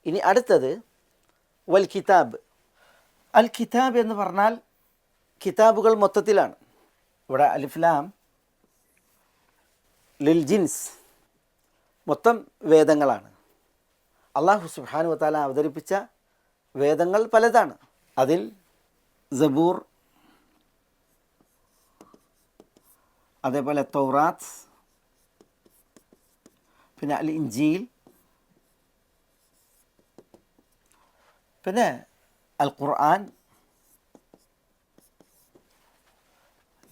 ഇനി അടുത്തത് വൽ കിതാബ്. അൽ കിതാബ് എന്ന് പറഞ്ഞാൽ കിതാബുകൾ മൊത്തത്തിലാണ്. ഇവിടെ അലിഫ്ലാം ലിൽ ജിൻസ്, മൊത്തം വേദങ്ങളാണ്. അള്ളാഹു സുബ്ഹാനഹു വ തആല അവതരിപ്പിച്ച വേദങ്ങൾ പലതാണ്. അതിൽ സബൂർ, അതേപോലെ തൗറാത്ത്, പിന്നെ അൽ ഇൻജീൽ, പിന്നെ അൽ ഖുർആൻ,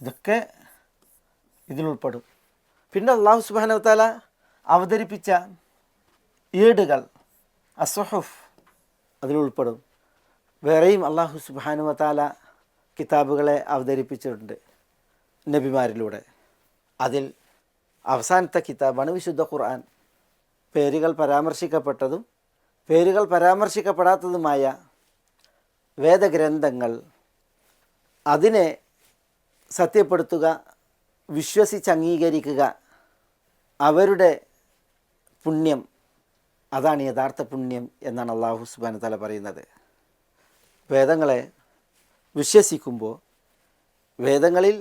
ഇതൊക്കെ ഇതിലുൾപ്പെടും. പിന്നെ അള്ളാഹു സുബ്ഹാനഹു വ തആല അവതരിപ്പിച്ച ഏടുകൾ, അസ്സുഹുഫ്, അതിലുൾപ്പെടും. വേറെയും അള്ളാഹു സുബ്ഹാനഹു വ തആല കിതാബുകളെ അവതരിപ്പിച്ചിട്ടുണ്ട് നബിമാരിലൂടെ. അതിൽ അവസാനത്തെ കിതാബാണ് വിശുദ്ധ ഖുർആൻ. പേരുകൾ പരാമർശിക്കപ്പെട്ടതും പേരുകൾ പരാമർശിക്കപ്പെടാത്തതുമായ വേദഗ്രന്ഥങ്ങൾ, അതിനെ സത്യപ്പെടുത്തുക, വിശ്വസിച്ച് അംഗീകരിക്കുക, അവരുടെ പുണ്യം, അതാണ് യഥാർത്ഥ പുണ്യം എന്നാണ് അള്ളാഹു സുബ്ഹാനഹു വ തആല പറയുന്നത്. വേദങ്ങളെ വിശ്വസിക്കുമ്പോൾ വേദങ്ങളിൽ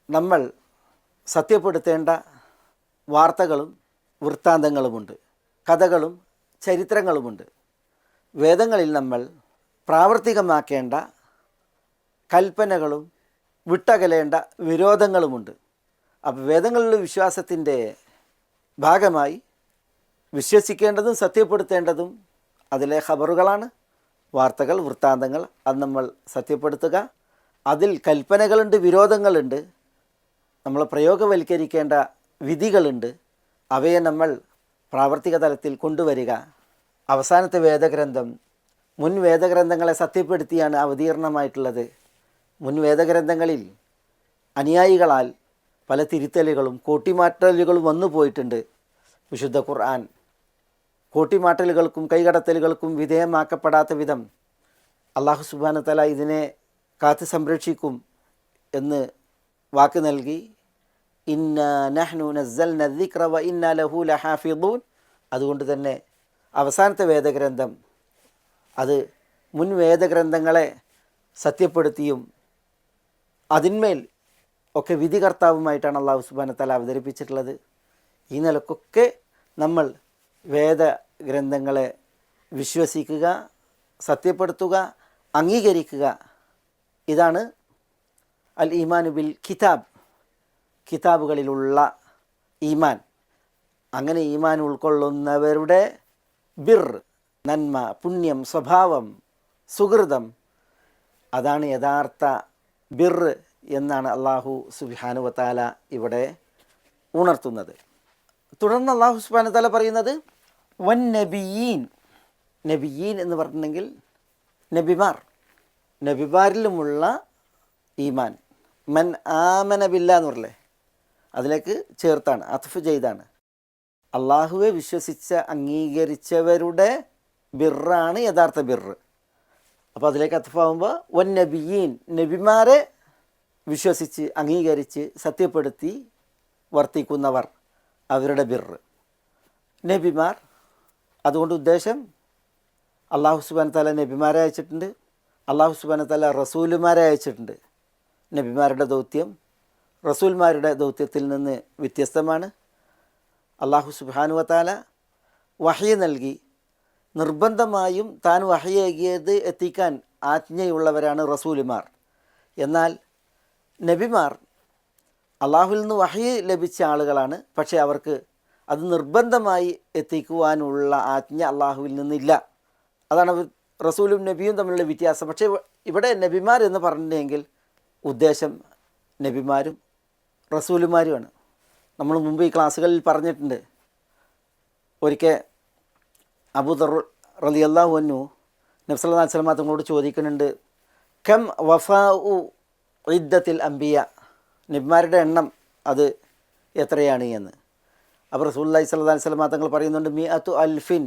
നമ്മൾ സത്യപ്പെടുത്തേണ്ട വാർത്തകളും വൃത്താന്തങ്ങളുമുണ്ട്, കഥകളും ചരിത്രങ്ങളുമുണ്ട്. വേദങ്ങളിൽ നമ്മൾ പ്രാവർത്തികമാക്കേണ്ട കൽപ്പനകളും വിട്ടകലേണ്ട വിരോധങ്ങളുമുണ്ട്. അപ്പോൾ വേദങ്ങളിലുള്ള വിശ്വാസത്തിൻ്റെ ഭാഗമായി വിശ്വസിക്കേണ്ടതും സത്യപ്പെടുത്തേണ്ടതും അതിലെ ഖബറുകളാണ്, വാർത്തകൾ, വൃത്താന്തങ്ങൾ. അത് നമ്മൾ സത്യപ്പെടുത്തുക. അതിൽ കൽപ്പനകളുണ്ട്, വിരോധങ്ങളുണ്ട്, നമ്മൾ പ്രയോഗവൽക്കരിക്കേണ്ട വിധികളുണ്ട്. അവയെ നമ്മൾ പ്രാവർത്തിക തലത്തിൽ കൊണ്ടുവരിക. അവസാനത്തെ വേദഗ്രന്ഥം മുൻ വേദഗ്രന്ഥങ്ങളെ സത്യപ്പെടുത്തിയാണ് അവതീർണമായിട്ടുള്ളത്. മുൻ വേദഗ്രന്ഥങ്ങളിൽ അനുയായികളാൽ പല തിരുത്തലുകളും കൂട്ടിമാറ്റലുകളും വന്നു പോയിട്ടുണ്ട്. വിശുദ്ധ ഖുർആൻ കൂട്ടിമാറ്റലുകൾക്കും കൈകടത്തലുകൾക്കും വിധേയമാക്കപ്പെടാത്ത വിധം അല്ലാഹു സുബ്ഹാനഹു വ തആല ഇതിനെ കാത്ത് സംരക്ഷിക്കും എന്ന് വാക്ക് നൽകി. ഇന്നാ നഹ്നു നസ്സൽന ദിക്റ വ ഇന്നാ ലഹു ലഹാഫിളൂൻ. അതുകൊണ്ട് തന്നെ അവസാനത്തെ വേദഗ്രന്ഥം അത് മുൻ വേദഗ്രന്ഥങ്ങളെ സത്യപ്പെടുത്തിയും അതിന്മേൽ ഒക്കെ വിധികർത്താവുമായിട്ടാണ് അല്ലാഹു സുബ്ഹാനഹു വ തആല അവതരിപ്പിച്ചിട്ടുള്ളത്. ഈ നിലക്കൊക്കെ നമ്മൾ വേദഗ്രന്ഥങ്ങളെ വിശ്വസിക്കുക, സത്യപ്പെടുത്തുക, അംഗീകരിക്കുക. ഇതാണ് അൽ ഈമാനു ബിൽ കിതാബ്, കിതാബുകളിലുള്ള ഈമാൻ. അങ്ങനെ ഈമാൻ ഉൾക്കൊള്ളുന്നവരുടെ ബിർ, നന്മ, പുണ്യം, സ്വഭാവം, സുഹൃതം, അതാണ് യഥാർത്ഥ ബിർ എന്നാണ് അല്ലാഹു സുബ്ഹാനഹു വ തആല ഇവിടെ ഉണർത്തുന്നത്. തുടർന്ന് അല്ലാഹു സുബ്ഹാനഹു വ തആല പറയുന്നത് വൻ നബിയീൻ. നബിയീൻ എന്ന് പറഞ്ഞിട്ടുണ്ടെങ്കിൽ നബിമാർ, നബിമാരിലുമുള്ള ഈമാൻ. മൻ ആമന ബില്ലാ എന്ന് പറയല്ലേ, അതിലേക്ക് ചേർത്താണ്, അത്ഫ് ചെയ്താണ്. അള്ളാഹുവെ വിശ്വസിച്ച അംഗീകരിച്ചവരുടെ ബിറാണ് യഥാർത്ഥ ബിർ. അപ്പോൾ അതിലേക്ക് അത്ഫാവുമ്പോൾ വൻ നബിയീൻ, നബിമാരെ വിശ്വസിച്ച് അംഗീകരിച്ച് സത്യപ്പെടുത്തി വർത്തിക്കുന്നവർ, അവരുടെ ബിർ. നബിമാർ, അതുകൊണ്ട് ഉദ്ദേശം അല്ലാഹു സുബ്ഹാനഹു വ തആല നബിമാരെ അയച്ചിട്ടുണ്ട്, അല്ലാഹു സുബ്ഹാനഹു വ തആല റസൂലുമാരെ അയച്ചിട്ടുണ്ട്. നബിമാരുടെ ദൗത്യം റസൂൽമാരുടെ ദൗത്യത്തിൽ നിന്ന് വ്യത്യസ്തമാണ്. അല്ലാഹു സുബ്ഹാനഹു വ തആല വഹ്യ് നൽകി നിർബന്ധമായും താൻ വഹ്യേകിയത് എത്തിക്കാൻ ആജ്ഞയുള്ളവരാണ് റസൂലുമാർ. എന്നാൽ നബിമാർ അള്ളാഹുവിൽ നിന്ന് വഹ്യ് ലഭിച്ച ആളുകളാണ്, പക്ഷേ അവർക്ക് അത് നിർബന്ധമായി എത്തിക്കുവാനുള്ള ആജ്ഞ അള്ളാഹുവിൽ നിന്നില്ല. അതാണ് റസൂലും നബിയും തമ്മിലുള്ള വ്യത്യാസം. പക്ഷേ ഇവിടെ നബിമാർ എന്ന് പറഞ്ഞിട്ടുണ്ടെങ്കിൽ ഉദ്ദേശം നബിമാരും റസൂലുമാരുമാണ്. നമ്മൾ മുമ്പ് ഈ ക്ലാസ്സുകളിൽ പറഞ്ഞിട്ടുണ്ട്. ഒരിക്കൽ അബൂദർ റളിയല്ലാഹു അൻഹു നബി സല്ലല്ലാഹു അലൈഹി വസല്ലം തങ്ങളോട് ചോദിക്കുന്നുണ്ട്, കം വഫാഉ ഇദ്ദത്തിൽ അംബിയ, നബിമാരുടെ എണ്ണം അത് എത്രയാണ് എന്ന്. അപ്പോൾ റസൂലുള്ളാഹി സ്വല്ലല്ലാഹു അലൈഹി വസല്ലം തങ്ങൾ പറയുന്നുണ്ട്, മിഅത്തു അൽഫിൻ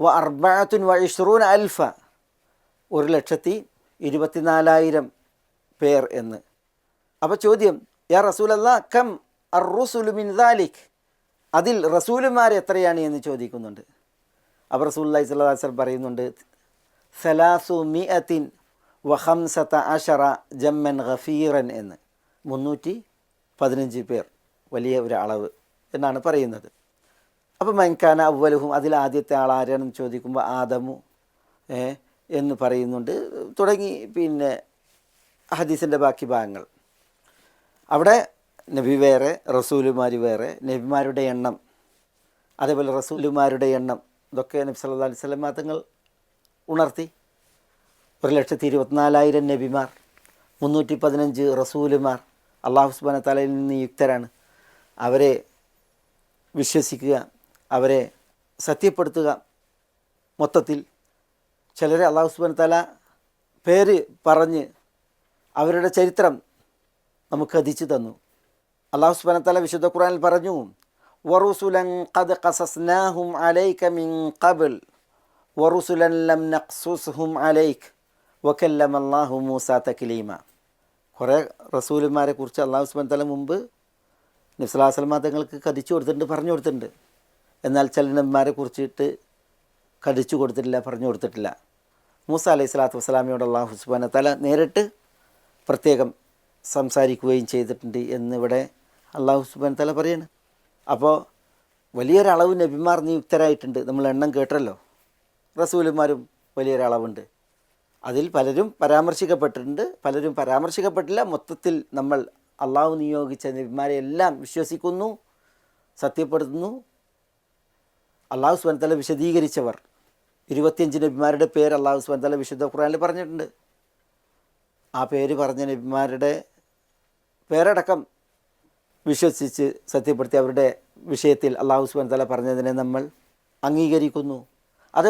വ അർബഅത്തുൻ വ ഇശ്റൂന അൽഫ, 1,24,000 പേർ എന്ന്. അപ്പോൾ ചോദ്യം, യാ റസൂലല്ലാഹ് കം അർ റുസുലു മിൻ ദാലിക്, അതിൽ റസൂലുമാർ എത്രയാണ് എന്ന് ചോദിക്കുന്നുണ്ട്. അപ്പോൾ റസൂലുള്ളാഹി സ്വല്ലല്ലാഹു അലൈഹി വസല്ലം പറയുന്നുണ്ട്, സലാസു മിഅത്തിൻ വഖംസത അശറ ജമ്മൻ ഗഫീറൻ എന്ന്, 315 പേർ, വലിയ ഒരു അളവ് എന്നാണ് പറയുന്നത്. അപ്പോൾ മൻകാന അവ്വലുഹും, അതിൽ ആദ്യത്തെ ആൾ ആരാണെന്ന് ചോദിക്കുമ്പോൾ ആദമു എന്ന് പറയുന്നുണ്ട്. തുടങ്ങി പിന്നെ ഹദീസിൻ്റെ ബാക്കി ഭാഗങ്ങൾ. അവിടെ നബി വേറെ, റസൂലുമാർ വേറെ, നബിമാരുടെ എണ്ണം, അതേപോലെ റസൂലുമാരുടെ എണ്ണം, ഇതൊക്കെ നബി സല്ലല്ലാഹു അലൈഹി വസല്ലം തങ്ങൾ ഉണർത്തി. 1,24,000 നബിമാർ, 315 റസൂലുമാർ അല്ലാഹു സുബ്ഹാനഹു വ തആലയിൽ നിന്ന് യുക്തരാണ്. അവരെ വിശ്വസിക്കുക, അവരെ സത്യപ്പെടുത്തുക. മൊത്തത്തിൽ ചിലരെ അല്ലാഹു സുബ്ഹാനഹു വ തആല പേര് പറഞ്ഞ് അവരുടെ ചരിത്രം നമുക്ക് എത്തിച്ചു തന്നു. അല്ലാഹു സുബ്ഹാനഹു വ തആല വിശുദ്ധ ഖുർആനിൽ പറഞ്ഞു, വറുസുലൻ ഖദ് ഖസസ്നാഹും അലൈക മിൻ ഖബ്ൽ വറുസുലൻ ലം നഖ്സുസ്ഹും അലൈക വകല്ലമല്ലാഹു മൂസ തക്ലീമ. കുറേ റസൂലുമാരെ കുറിച്ച് അല്ലാഹു സുബ്ഹാനഹു വ തആല മുമ്പ് നബി സല്ലല്ലാഹു അലൈഹി വസല്ലം തങ്ങൾക്ക് കഥിച്ചു കൊടുത്തിട്ടുണ്ട്, പറഞ്ഞു കൊടുത്തിട്ടുണ്ട്. എന്നാൽ ചില നബിമാരെ കുറിച്ചിട്ട് കഥിച്ചു കൊടുത്തിട്ടില്ല, പറഞ്ഞു കൊടുത്തിട്ടില്ല. മൂസ അലൈഹി സ്വലാത്തു വസ്സലാമയോട് അല്ലാഹു സുബ്ഹാനഹു വ തആല നേരിട്ട് പ്രത്യേകം സംസാരിക്കുകയും ചെയ്തിട്ടുണ്ട് എന്നിവിടെ അല്ലാഹു സുബ്ഹാനഹു വ തആല പറയാണ്. അപ്പോൾ വലിയൊരളവ് നബിമാർ നിയുക്തരായിട്ടുണ്ട്. നമ്മൾ എണ്ണം കേട്ടല്ലോ. റസൂലുമാരും വലിയൊരളവുണ്ട്. അതിൽ പലരും പരാമർശിക്കപ്പെട്ടിട്ടുണ്ട്, പലരും പരാമർശിക്കപ്പെട്ടില്ല. മൊത്തത്തിൽ നമ്മൾ അള്ളാഹു നിയോഗിച്ച നബിമാരെ എല്ലാം വിശ്വസിക്കുന്നു, സത്യപ്പെടുത്തുന്നു. അള്ളാഹു സുബ്ഹാനഹു വ തആല വിശദീകരിച്ചവർ 25 നബിമാരുടെ പേര് അള്ളാഹു സുബ്ഹാനഹു വ തആല വിശുദ്ധ ഖുർആനിൽ പറഞ്ഞിട്ടുണ്ട്. ആ പേര് പറഞ്ഞ നബിമാരുടെ പേരടക്കം വിശ്വസിച്ച് സത്യപ്പെടുത്തി അവരുടെ വിഷയത്തിൽ അള്ളാഹു സുബ്ഹാനഹു വ തആല പറഞ്ഞതിനെ നമ്മൾ അംഗീകരിക്കുന്നു.